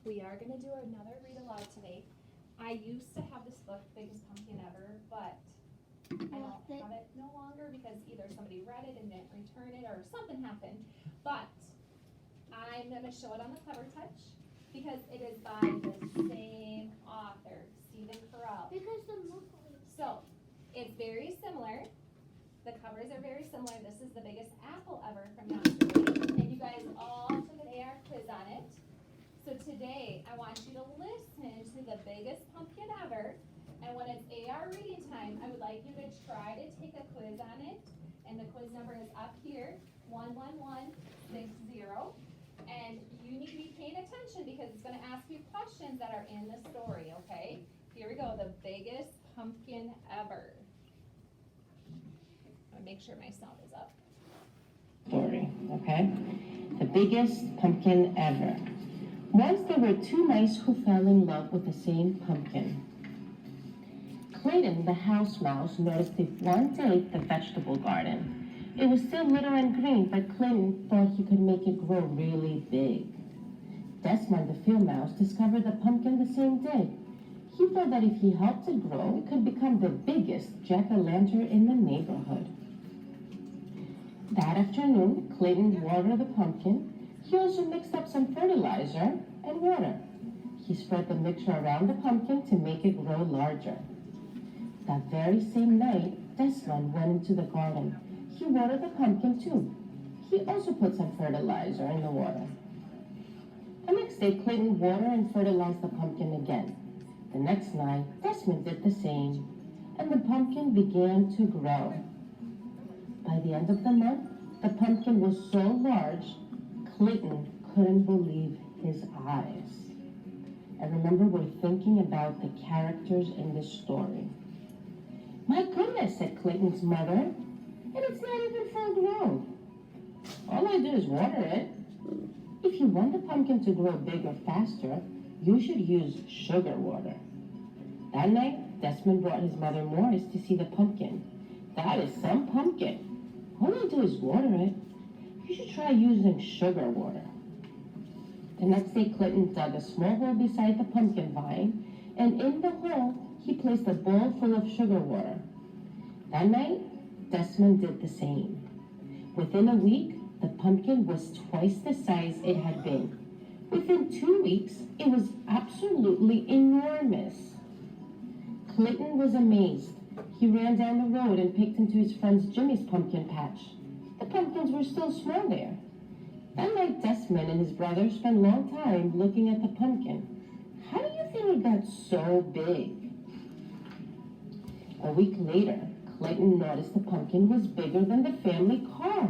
We are gonna do another read aloud today. I used to have this book, Biggest Pumpkin Ever, but I don't have it no longer because either somebody read it and didn't return it or something happened. But I'm gonna show it on the Clever Touch because it is by the same author, Stephen Carell. So it's very similar. The covers are very similar. This is The Biggest Apple Ever from yesterday. And you guys all took an AR quiz on it. So today, I want you to listen to The Biggest Pumpkin Ever. And when it's AR reading time, I would like you to try to take a quiz on it. And the quiz number is up here, 11160. And you need to be paying attention because it's going to ask you questions that are in the story, okay? Here we go, The Biggest Pumpkin Ever. I'll make sure my sound is up. Story, okay? The Biggest Pumpkin Ever. Once there were two mice who fell in love with the same pumpkin. Clayton, the house mouse, noticed it one day at the vegetable garden. It was still little and green, but Clayton thought he could make it grow really big. Desmond, the field mouse, discovered the pumpkin the same day. He thought that if he helped it grow, it could become the biggest jack-o'-lantern in the neighborhood. That afternoon, Clayton watered the pumpkin. He also mixed up some fertilizer and water. He spread the mixture around the pumpkin to make it grow larger. That very same night, Desmond went into the garden. He watered the pumpkin too. He also put some fertilizer in the water. The next day, Clayton watered and fertilized the pumpkin again. The next night, Desmond did the same, and the pumpkin began to grow. By the end of the month, the pumpkin was so large, Clayton couldn't believe his eyes. And remember, we're thinking about the characters in this story. My goodness, said Clayton's mother, and it's not even full grown. All I do is water it. If you want the pumpkin to grow bigger faster, you should use sugar water. That night, Desmond brought his mother Morris to see the pumpkin. That is some pumpkin. All I do is water it. You should try using sugar water. The next day, Clayton dug a small hole beside the pumpkin vine, and in the hole, he placed a bowl full of sugar water. That night, Desmond did the same. Within a week, the pumpkin was twice the size it had been. Within 2 weeks, it was absolutely enormous. Clayton was amazed. He ran down the road and picked into his friend Jimmy's pumpkin patch. The pumpkins were still small there. That night, Desmond and his brother spent a long time looking at the pumpkin. How do you think it got so big? A week later, Clayton noticed the pumpkin was bigger than the family car.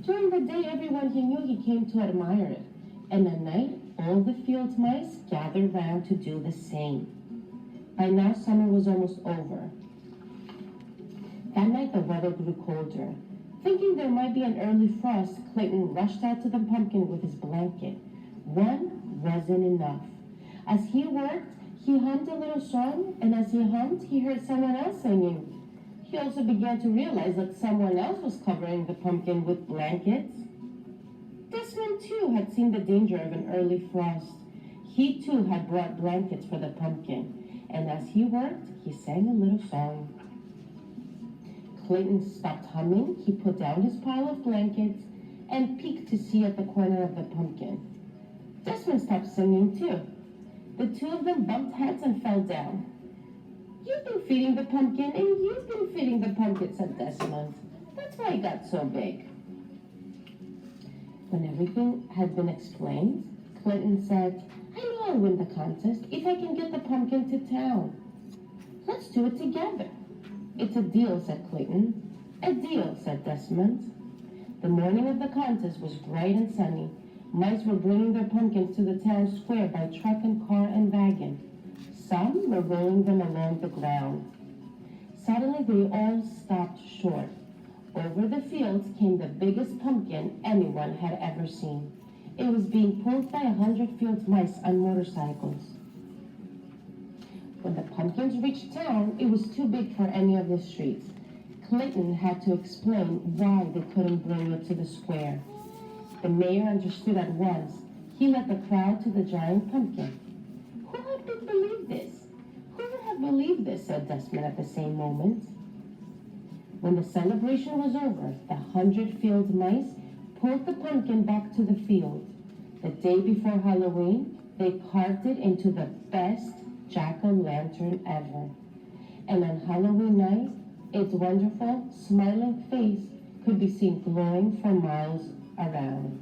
During the day, everyone he knew he came to admire it. And at night, all the field mice gathered round to do the same. By now, summer was almost over. That night, the weather grew colder. Thinking there might be an early frost, Clayton rushed out to the pumpkin with his blanket. One wasn't enough. As he worked, he hummed a little song, and as he hummed, he heard someone else singing. He also began to realize that someone else was covering the pumpkin with blankets. Desmond, too, had seen the danger of an early frost. He, too, had brought blankets for the pumpkin, and as he worked, he sang a little song. Clayton stopped humming, he put down his pile of blankets, and peeked to see at the corner of the pumpkin. Desmond stopped singing, too. The two of them bumped heads and fell down. You've been feeding the pumpkin, and you've been feeding the pumpkin, said Desmond. That's why it got so big. When everything had been explained, Clayton said, I know I'll win the contest if I can get the pumpkin to town. Let's do it together. It's a deal, said Clayton. A deal, said Desmond. The morning of the contest was bright and sunny. Mice were bringing their pumpkins to the town square by truck and car and wagon. Some were rolling them along the ground. Suddenly, they all stopped short. Over the fields came the biggest pumpkin anyone had ever seen. It was being pulled by 100 field mice on motorcycles. When the pumpkins reached town, it was too big for any of the streets. Clayton had to explain why they couldn't bring it to the square. The mayor understood at once. He led the crowd to the giant pumpkin. Who would believe this? Who would have believed this? Said Desmond at the same moment. When the celebration was over, the 100 field mice pulled the pumpkin back to the field. The day before Halloween, they carved it into the best jack-o'-lantern ever. And on Halloween night, its wonderful, smiling face could be seen glowing for miles around.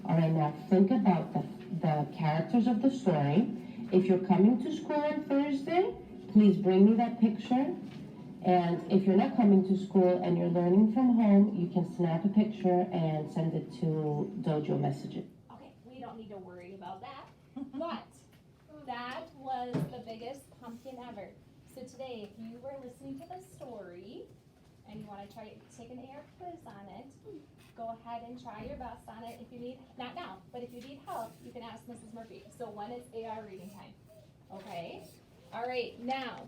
All right, now think about the characters of the story. If you're coming to school on Thursday, please bring me that picture. And if you're not coming to school and you're learning from home, you can snap a picture and send it to Dojo Messages. Okay, we don't need to worry about that. But that was the biggest pumpkin ever. So today, if you were listening to the story and you want to try to take an AR quiz on it, go ahead and try your best on it. If you need, not now, but if you need help, you can ask Mrs. Murphy. So when is AR reading time? Okay? All right, now,